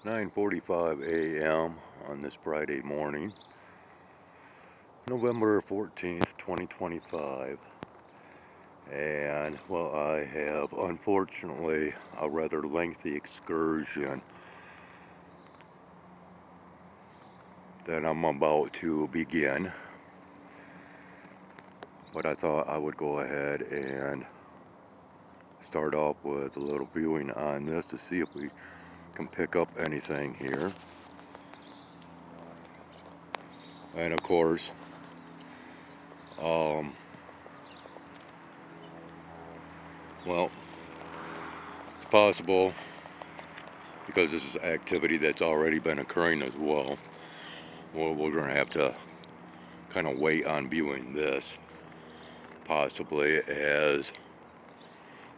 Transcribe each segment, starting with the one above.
9:45 a.m. on this Friday morning, November 14th, 2025. And well, I have unfortunately a rather lengthy excursion that I'm about to begin. But I thought I would go ahead and start off with a little viewing on this to see if we can pick up anything here. And of course, well, it's possible because this is activity that's already been occurring as well. Well, we're going to have to kind of wait on viewing this, possibly, as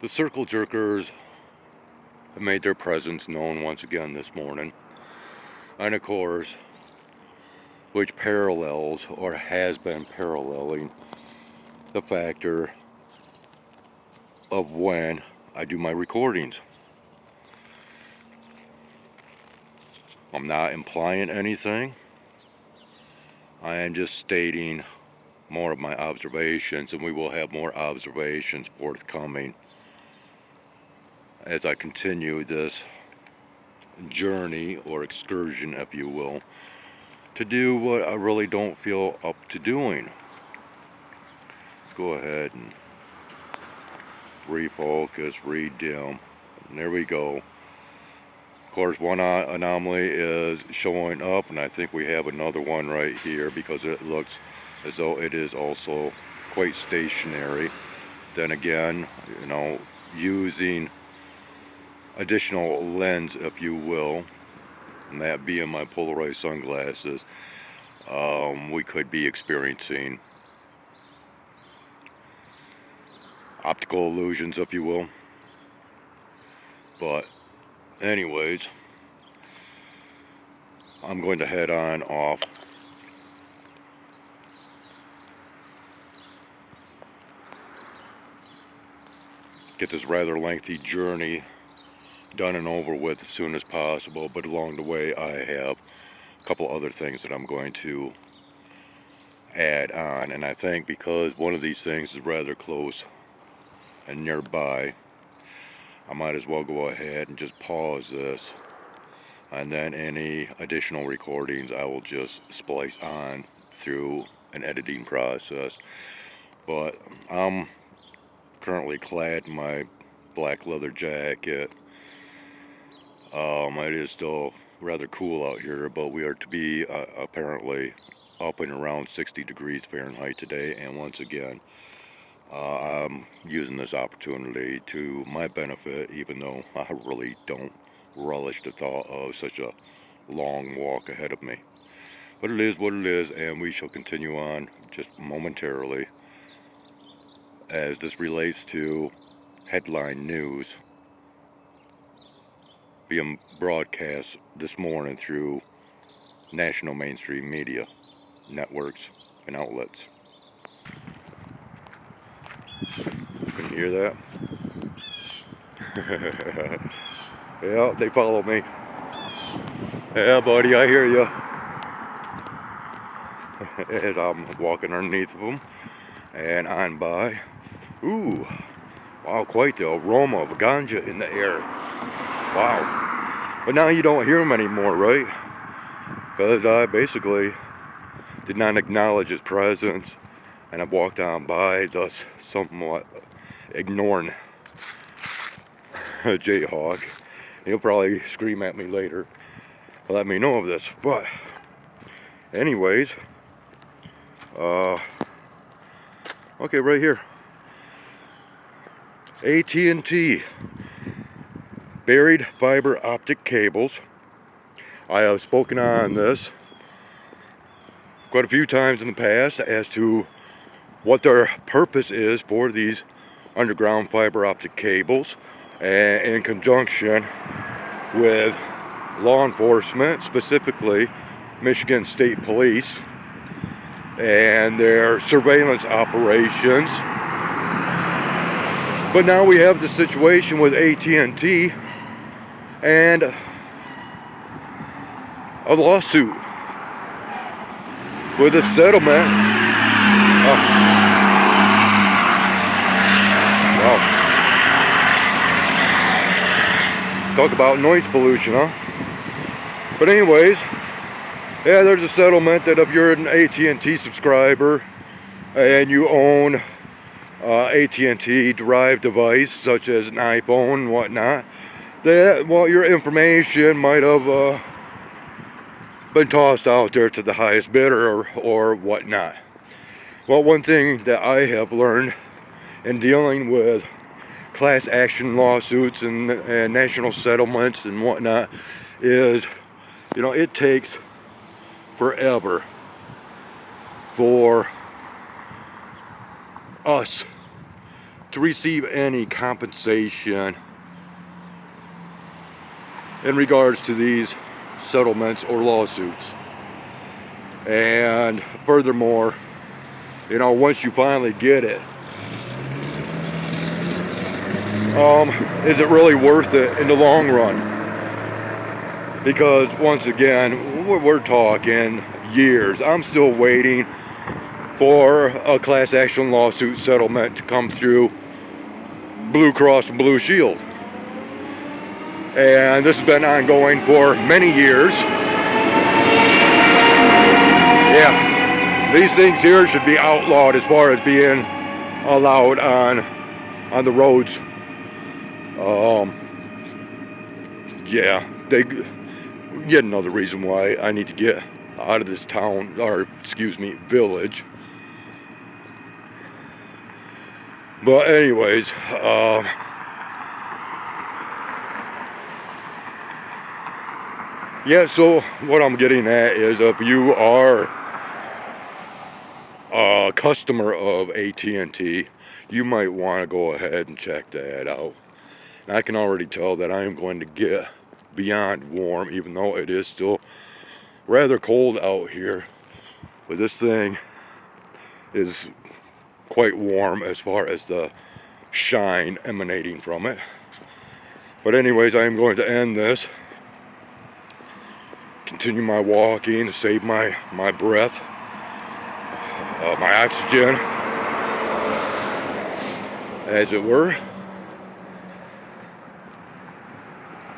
the circle jerkers have made their presence known once again this morning. And of course, which parallels or has been paralleling the factor of when I do my recordings. I'm not implying anything. I am just stating more of my observations, and we will have more observations forthcoming as I continue this journey or excursion, if you will, to do what I really don't feel up to doing. Let's go ahead and refocus, redim, and there we go. Of course, one anomaly is showing up, and I think we have another one right here because it looks as though it is also quite stationary. Then again, you know, using additional lens, if you will, and that being my polarized sunglasses, we could be experiencing optical illusions, if you will. But anyways, I'm going to head on off. Get this rather lengthy journey done and over with as soon as possible, but along the way I have a couple other things that I'm going to add on, and I think because one of these things is rather close and nearby, I might as well go ahead and just pause this, and then any additional recordings I will just splice on through an editing process. But I'm currently clad in my black leather jacket. It is still rather cool out here, but we are to be apparently up and around 60 degrees Fahrenheit today, and once again I'm using this opportunity to my benefit, even though I really don't relish the thought of such a long walk ahead of me. But it is what it is, and we shall continue on just momentarily as this relates to headline news being broadcast this morning through national mainstream media networks and outlets. Can you hear that? Yeah, they follow me. Yeah, buddy, I hear you. As I'm walking underneath of them and on by. Ooh, wow, quite the aroma of ganja in the air. Wow. But now you don't hear them anymore, right? Because I basically did not acknowledge his presence, and I walked on by, thus somewhat ignoring Jayhawk. He'll probably scream at me later, let me know of this. But anyways, okay, right here, AT&T buried fiber optic cables. I have spoken on this quite a few times in the past as to what their purpose is for these underground fiber optic cables, and in conjunction with law enforcement, specifically Michigan State Police and their surveillance operations. But now we have the situation with AT&T, and a lawsuit with a settlement. Wow. Talk about noise pollution, huh? But anyways, yeah, there's a settlement that if you're an AT&T subscriber and you own AT&T derived device such as an iPhone and whatnot, that, well, your information might have been tossed out there to the highest bidder or whatnot. Well, one thing that I have learned in dealing with class action lawsuits and national settlements and whatnot is, you know, it takes forever for us to receive any compensation in regards to these settlements or lawsuits. And furthermore, you know, once you finally get it, is it really worth it in the long run? Because once again, we're talking years. I'm still waiting for a class action lawsuit settlement to come through Blue Cross and Blue Shield. And this has been ongoing for many years. Yeah, these things here should be outlawed as far as being allowed on the roads. Yeah, yet another reason why I need to get out of this town, or excuse me, village. But anyways, yeah, so what I'm getting at is if you are a customer of AT&T, you might want to go ahead and check that out. And I can already tell that I am going to get beyond warm, even though it is still rather cold out here. But this thing is quite warm as far as the shine emanating from it. But anyways, I am going to end this. Continue my walking to save my breath, my oxygen, as it were.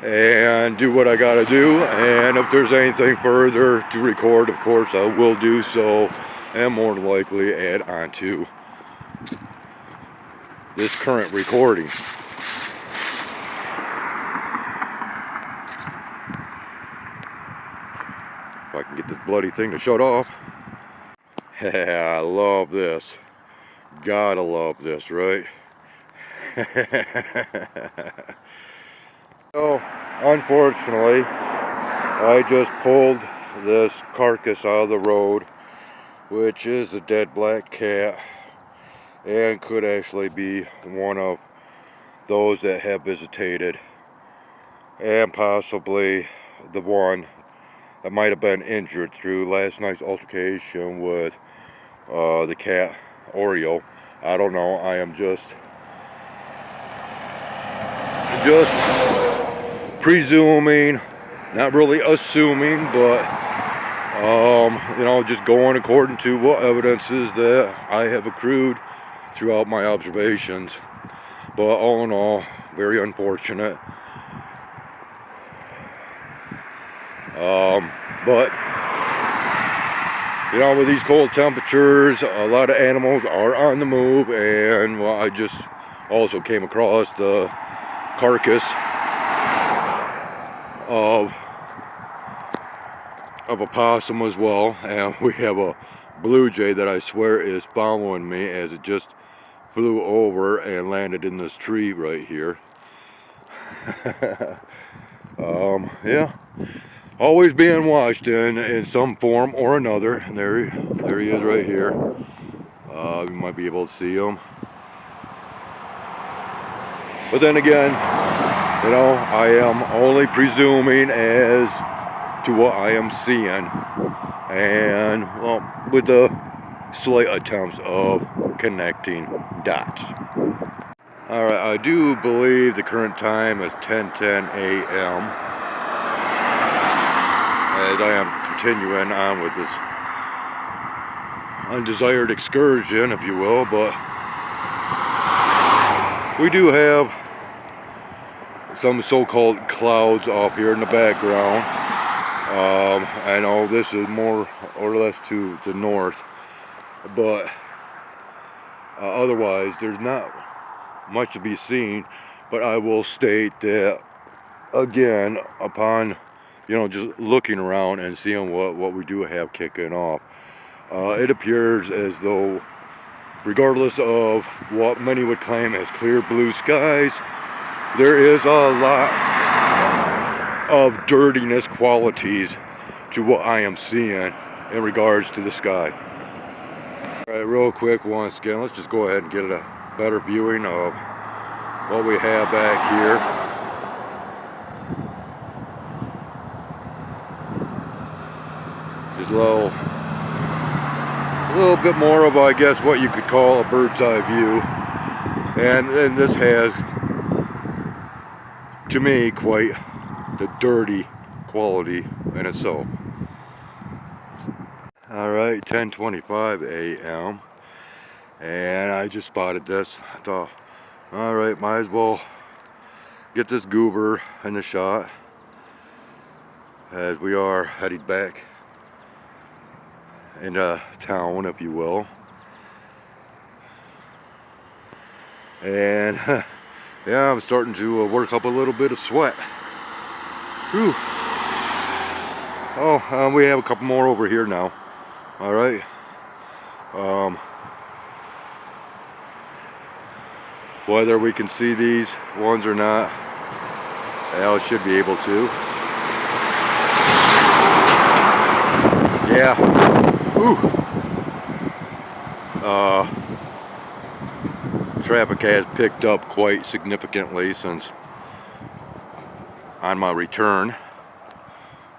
And do what I gotta do, and if there's anything further to record, of course I will do so, and more than likely add on to this current recording. If I can get this bloody thing to shut off. I love this. Gotta love this, right? So, unfortunately, I just pulled this carcass out of the road, which is a dead black cat, and could actually be one of those that have visitated, and possibly the one that might have been injured through last night's altercation with the cat Oreo. I don't know. I am just presuming, not really assuming, but you know, just going according to what evidences that I have accrued throughout my observations. But all in all, very unfortunate. But you know, with these cold temperatures, a lot of animals are on the move, and well, I just also came across the carcass of a possum as well, and we have a blue jay that I swear is following me as it just flew over and landed in this tree right here. Yeah, always being watched in some form or another. And there he is right here. You might be able to see him. But then again, you know, I am only presuming as to what I am seeing, and well, with the slight attempts of connecting dots. Alright, I do believe the current time is 10:10 a.m. as I am continuing on with this undesired excursion, if you will, but we do have some so-called clouds off here in the background. I know this is more or less to the north, but otherwise there's not much to be seen. But I will state that again, upon just looking around and seeing what we do have kicking off, it appears as though, regardless of what many would claim as clear blue skies, there is a lot of dirtiness qualities to what I am seeing in regards to the sky. Alright, real quick, once again, let's just go ahead and get a better viewing of what we have back here. Just a little bit more of, I guess, what you could call a bird's eye view. And this has, to me, quite the dirty quality in itself. Alright, 10:25 a.m. and I just spotted this. I thought, alright, might as well get this goober in the shot as we are headed back into town, if you will. And yeah, I'm starting to work up a little bit of sweat. Whew. Oh, we have a couple more over here now. All right. Whether we can see these ones or not, I should be able to. Yeah. Whew. Traffic has picked up quite significantly since on my return,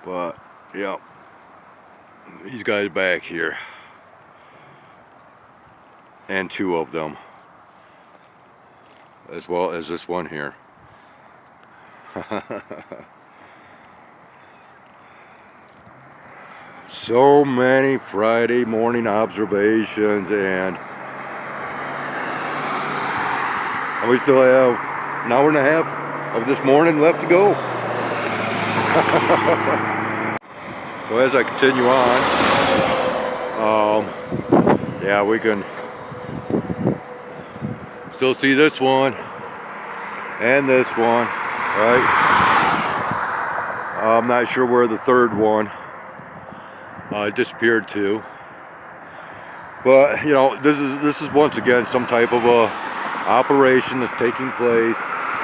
but yeah, these guys back here, and two of them, as well as this one here. So many Friday morning observations, and we still have an hour and a half of this morning left to go. So as I continue on, yeah, we can still see this one and this one, right? I'm not sure where the third one disappeared to, but this is once again some type of a operation that's taking place.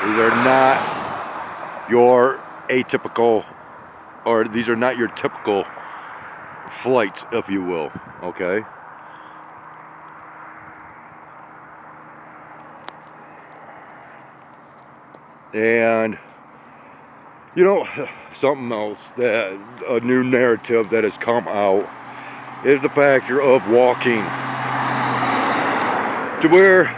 These are not your atypical, or these are not your typical flights, if you will, okay? And something else, that a new narrative that has come out is the factor of walking, to where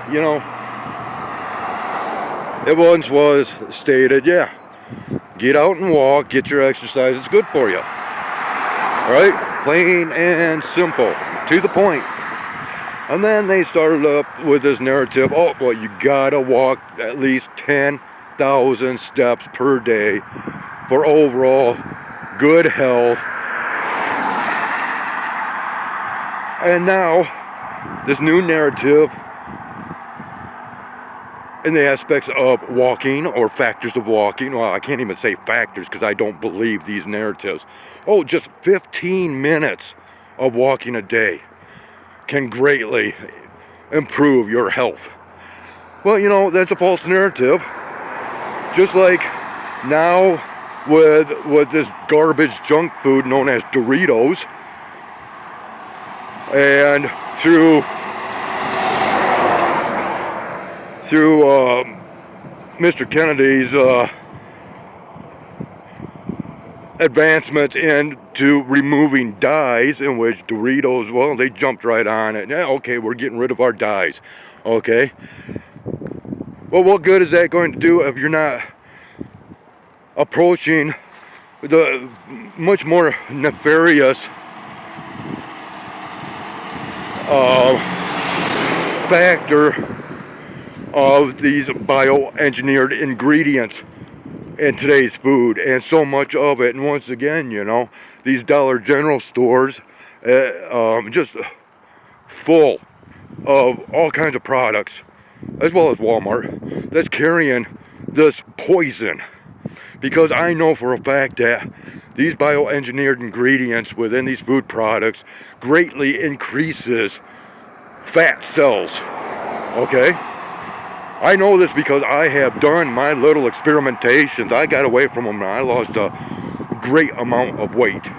it once was stated, yeah, get out and walk, get your exercise, it's good for you. Right? Plain and simple, to the point. And then they started up with this narrative, oh, well, you gotta walk at least 10,000 steps per day for overall good health. And now, this new narrative in the aspects of walking, or factors of walking, well, I can't even say factors because I don't believe these narratives. Oh, just 15 minutes of walking a day can greatly improve your health. Well, that's a false narrative. Just like now with this garbage junk food known as Doritos, and through Mr. Kennedy's advancements into removing dyes, in which Doritos, well, they jumped right on it. Yeah, okay, we're getting rid of our dyes. Okay. Well, what good is that going to do if you're not approaching the much more nefarious factor of these bioengineered ingredients in today's food, and so much of it. And once again, you know, these Dollar General stores just full of all kinds of products, as well as Walmart, that's carrying this poison. Because I know for a fact that these bioengineered ingredients within these food products greatly increases fat cells. Okay? I know this because I have done my little experimentations. I got away from them and I lost a great amount of weight.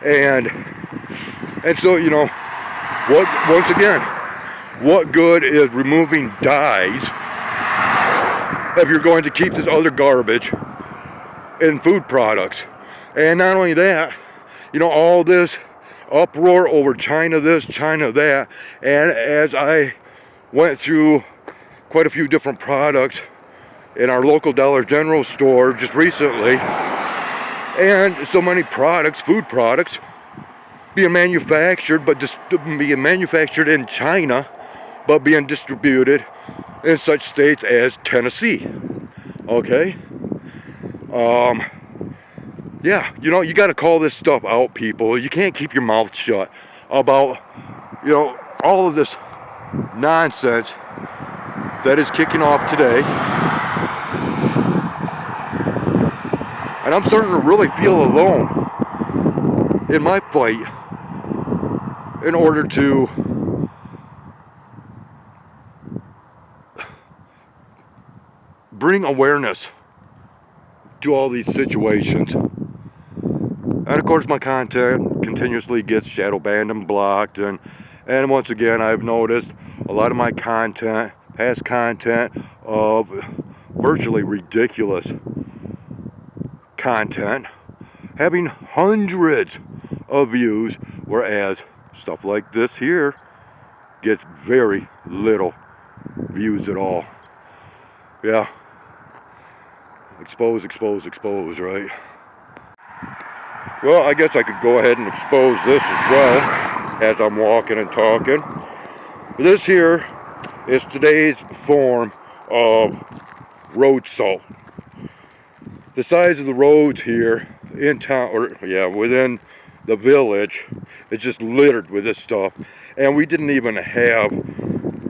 And so, you know, once again, what good is removing dyes if you're going to keep this other garbage in food products? And not only that, you know, all this uproar over China this, China that, and as I went through quite a few different products in our local Dollar General store just recently, and so many products, food products, being manufactured, but just being manufactured in China, but being distributed in such states as Tennessee. Okay? Yeah, you know, you got to call this stuff out, people. You can't keep your mouth shut about, you know, all of this nonsense that is kicking off today. And I'm starting to really feel alone in my fight in order to bring awareness to all these situations. And of course my content continuously gets shadow banned and blocked, and once again I've noticed a lot of my content, past content of virtually ridiculous content, having hundreds of views, whereas stuff like this here gets very little views at all. Yeah. Expose, expose, expose, right? Well, I guess I could go ahead and expose this as well as I'm walking and talking. This here is today's form of road salt. The size of the roads here in town, or yeah, within the village, it's just littered with this stuff. And we didn't even have,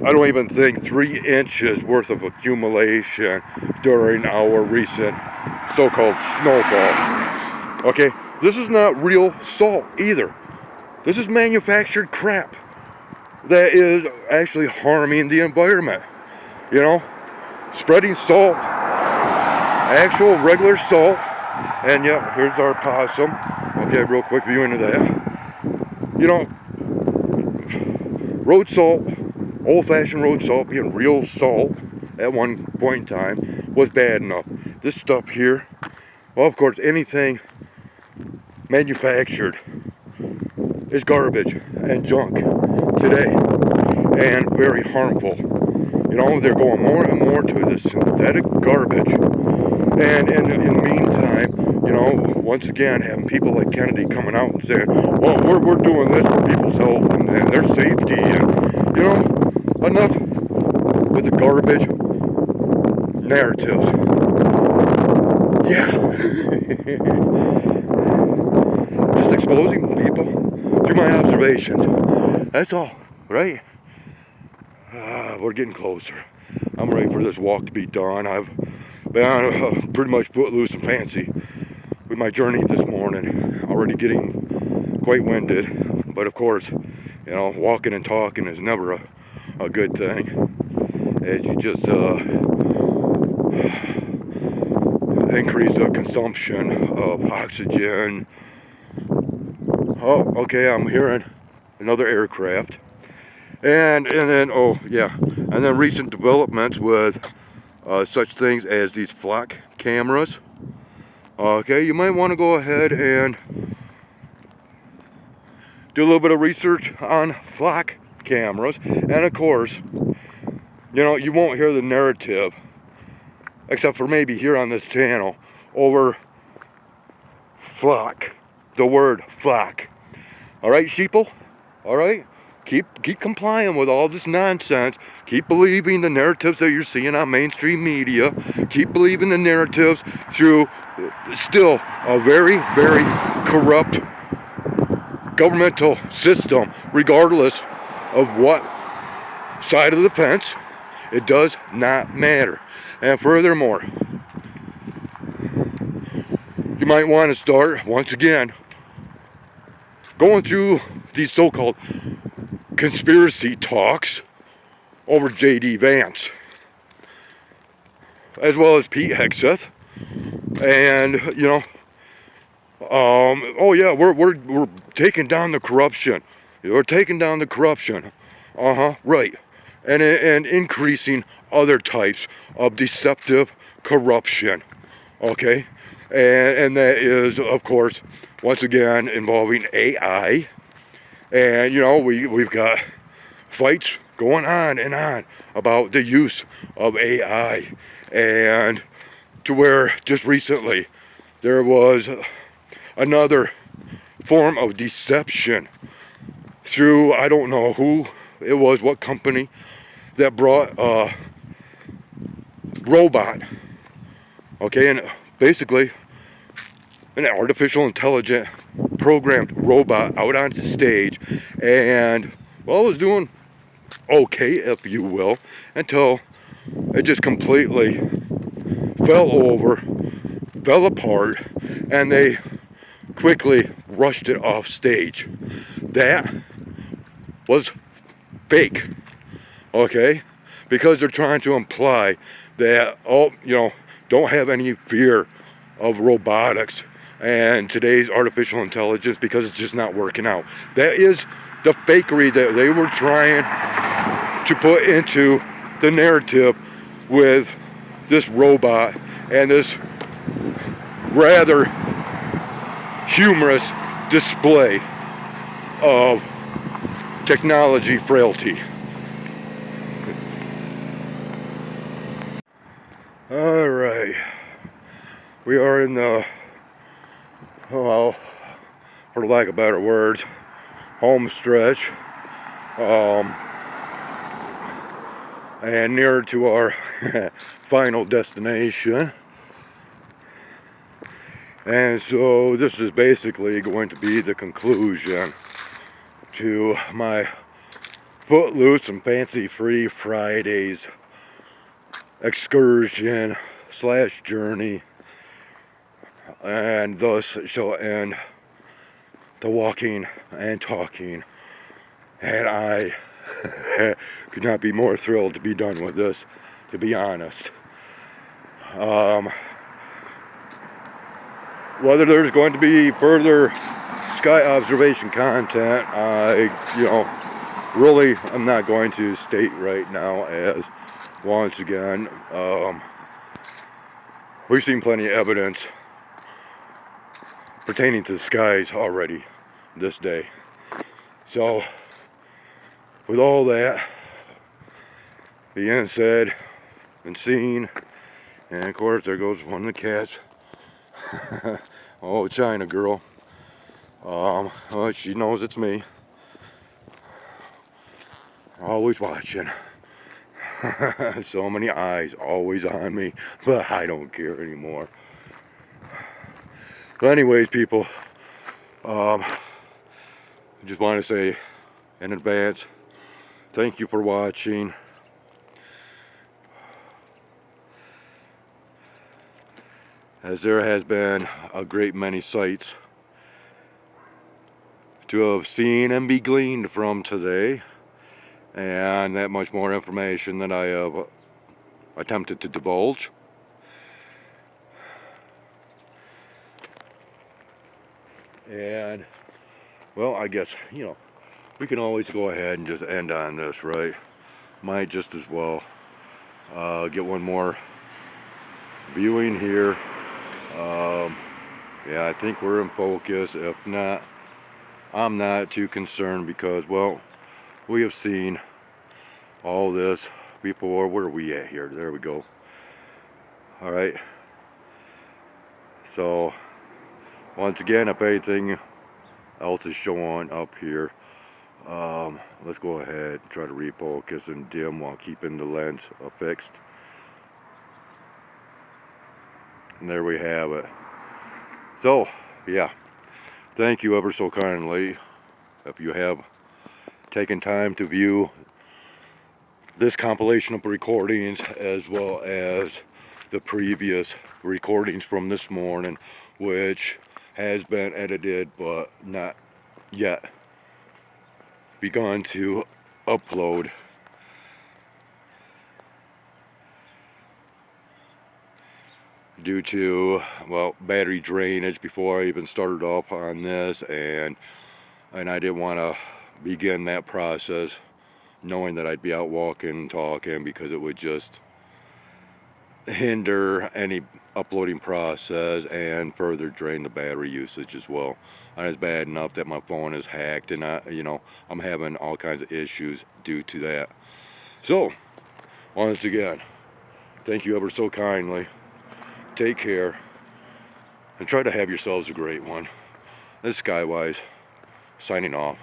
I don't even think, 3 inches worth of accumulation during our recent so-called snowfall. Okay, this is not real salt either. This is manufactured crap that is actually harming the environment. You know, spreading salt, actual regular salt, and yep, here's our possum. Okay, real quick view into that. You know, road salt, old-fashioned road salt, being real salt at one point in time, was bad enough. This stuff here, well, of course, anything manufactured is garbage and junk today, and very harmful. You know, they're going more and more to this synthetic garbage. And in the meantime, you know, once again, having people like Kennedy coming out and saying, well, we're doing this for people's health and their safety, and, you know, enough with the garbage narratives. Yeah. Just exposing people through my observations. That's all, right? We're getting closer. I'm ready for this walk to be done. I've been pretty much footloose and fancy with my journey this morning. Already getting quite winded. But of course, you know, walking and talking is never a good thing. As you just increase the consumption of oxygen. Oh, okay, I'm hearing another aircraft. And then, oh yeah, and then recent developments with such things as these flock cameras. Okay, you might want to go ahead and do a little bit of research on flock cameras. And of course, you know, you won't hear the narrative, except for maybe here on this channel, over fuck. The word fuck. Alright, sheeple? Alright? Keep complying with all this nonsense. Keep believing the narratives that you're seeing on mainstream media. Keep believing the narratives through still a very, very corrupt governmental system, regardless of what side of the fence. It does not matter. And furthermore, you might want to start, once again, going through these so-called conspiracy talks over J.D. Vance, as well as Pete Hegseth, and oh yeah, we're taking down the corruption. We're taking down the corruption. Right, and increasing other types of deceptive corruption. Okay, and that is, of course, once again involving AI. And we've got fights going on and on about the use of AI, and to where just recently there was another form of deception through, I don't know who it was, what company, that brought a robot, okay, and basically an artificial intelligent programmed robot out onto stage, and well, it was doing okay, if you will, until it just completely fell over, fell apart, and they quickly rushed it off stage. That was fake, okay, because they're trying to imply that, don't have any fear of robotics and today's artificial intelligence, because it's just not working out. That is the fakery that they were trying to put into the narrative with this robot and this rather humorous display of technology frailty. All right, we are in the, well, for lack of better words, home stretch, and near to our final destination. And so this is basically going to be the conclusion to my Footloose and Fancy Free Fridays excursion / journey, and thus shall end the walking and talking, and I could not be more thrilled to be done with this, to be honest. Whether there's going to be further sky observation content, really I'm not going to state right now, as once again, we've seen plenty of evidence pertaining to the skies already this day. So, with all that being said and seen, and of course there goes one of the cats. Oh, China girl. Well, she knows it's me. Always watching. So many eyes always on me, but I don't care anymore. But anyways, people, I just want to say in advance, thank you for watching. As there has been a great many sights to have seen and be gleaned from today, and that much more information that I have attempted to divulge. And, well, I guess, we can always go ahead and just end on this, right? Might just as well get one more viewing here. Yeah, I think we're in focus. If not, I'm not too concerned, because, well, we have seen all this before. Where are we at here? There we go. All right. So once again, if anything else is showing up here, let's go ahead and try to refocus and dim while keeping the lens fixed. And there we have it. So yeah, thank you ever so kindly if you have taken time to view this compilation of recordings, as well as the previous recordings from this morning, which has been edited but not yet begun to upload. Due to, well, battery drainage before I even started off on this, and I didn't want to begin that process knowing that I'd be out walking and talking, because it would just hinder any uploading process and further drain the battery usage as well. And it's bad enough that my phone is hacked, and I'm having all kinds of issues due to that. So once again, thank you ever so kindly. Take care and try to have yourselves a great one. This is Skywise signing off.